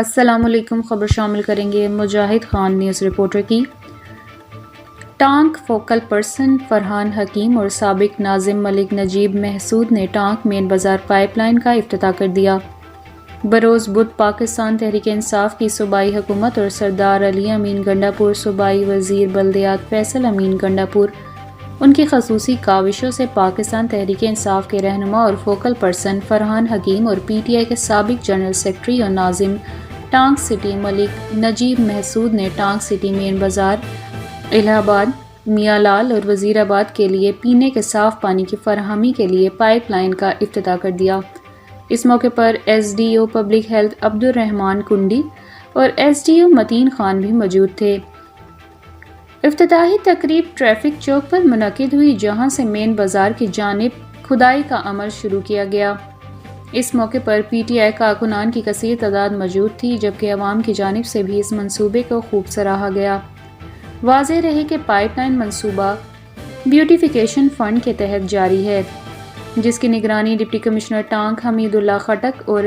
السلام علیکم۔ خبر شامل کریں گے مجاہد خان نیوز رپورٹر کی۔ ٹانک فوکل پرسن فرحان حکیم اور سابق ناظم ملک نجیب محسود نے ٹانک مین بازار پائپ لائن کا افتتاح کر دیا۔ بروز بدھ پاکستان تحریک انصاف کی صوبائی حکومت اور سردار علی امین گنڈاپور صوبائی وزیر بلدیات فیصل امین گنڈاپور ان کی خصوصی کاوشوں سے پاکستان تحریک انصاف کے رہنما اور فوکل پرسن فرحان حکیم اور پی ٹی آئی کے سابق جنرل سیکرٹری اور ناظم ٹانک سٹی ملک نجیب محسود نے ٹانک سٹی مین بازار الہ آباد، میاں لال اور وزیر آباد کے لیے پینے کے صاف پانی کی فراہمی کے لیے پائپ لائن کا افتتاح کر دیا۔ اس موقع پر S D O public health Abdur Rahman Kundi اور S D O Mateen Khan بھی موجود تھے۔ افتتاحی تقریب ٹریفک چوک پر منعقد ہوئی، جہاں سے مین بازار کی جانب کھدائی کا عمل شروع کیا گیا۔ اس موقع پر پی ٹی آئی کارکنان کی کثیر تعداد موجود تھی، جبکہ عوام کی جانب سے بھی اس منصوبے کو خوب سراہا گیا۔ واضح رہے کہ پائپ لائن منصوبہ بیوٹیفیکیشن فنڈ کے تحت جاری ہے، جس کی نگرانی ڈپٹی کمشنر ٹانک حمید اللہ خٹک اور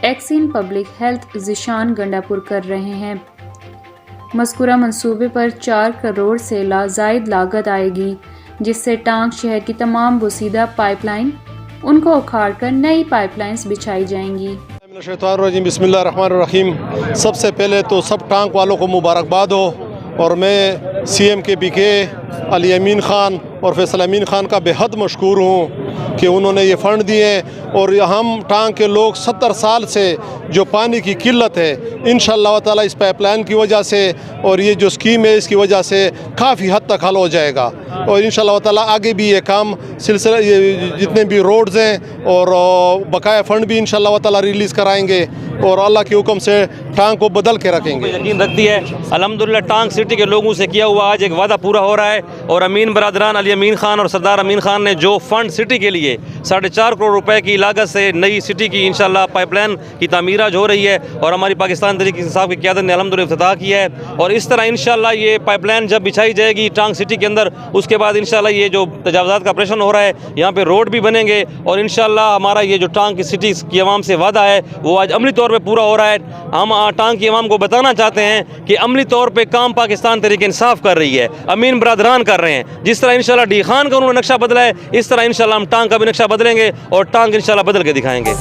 XEN public health Zeeshan Gandapur کر رہے ہیں۔ مذکورہ منصوبے پر 4 کروڑ سے زائد لاگت آئے گی، جس سے ٹانک شہر کی تمام بوسیدہ پائپ لائن ان کو اکھاڑ کر نئی پائپ لائنز بچھائی جائیں گی۔ بسم اللہ الرحمن الرحیم۔ سب سے پہلے تو سب ٹانک والوں کو مبارکباد ہو، اور میں سی ایم کے پی کے علی امین خان اور فیصل امین خان کا بے حد مشکور ہوں کہ انہوں نے یہ فنڈ دیے، اور ہم ٹانک کے لوگ 70 سال سے جو پانی کی قلت ہے، انشاءاللہ تعالی اس پائپ لائن کی وجہ سے اور یہ جو اسکیم ہے اس کی وجہ سے کافی حد تک حل ہو جائے گا، اور انشاءاللہ تعالی آگے بھی یہ کام سلسلہ جتنے بھی روڈز ہیں اور بقایا فنڈ بھی انشاءاللہ تعالی ریلیز کرائیں گے، اور اللہ کے حکم سے ٹانک کو بدل کے رکھیں گے۔ یقین رکھتی ہے الحمدللہ ٹانک سٹی کے لوگوں سے کیا ہوا آج ایک وعدہ پورا ہو رہا ہے، اور امین برادران علی امین خان اور سردار امین خان نے جو فنڈ سٹی کے لیے 4.5 کروڑ روپے کی لاگت سے نئی سٹی کی انشاءاللہ پائپ لائن کی تعمیر آج ہو رہی ہے، اور ہماری پاکستان تحریک انصاف کی قیادت نے الحمدللہ افتتاح کیا ہے، اور اس طرح انشاءاللہ یہ پائپ لائن جب بچھائی جائے گی ٹانک سٹی کے اندر، اس کے بعد انشاءاللہ یہ جو تجاوزات کا آپریشن ہو رہا ہے یہاں پہ روڈ بھی بنیں گے، اور انشاءاللہ ہمارا یہ جو ٹانک سٹی کی عوام سے وعدہ ہے وہ آج عملی طور پہ پورا ہو رہا ہے۔ ہم ٹانک کی عوام کو بتانا چاہتے ہیں کہ عملی طور پہ کام پاکستان تحریک انصاف کر رہی ہے، امین برادران کر رہے ہیں۔ جس طرح انشاءاللہ ڈی خان کا انہوں نے نقشہ بدلا ہے، اس طرح انشاءاللہ ہم ٹانک کا بھی نقشہ بدلیں گے اور ٹانک انشاءاللہ بدل کے دکھائیں گے۔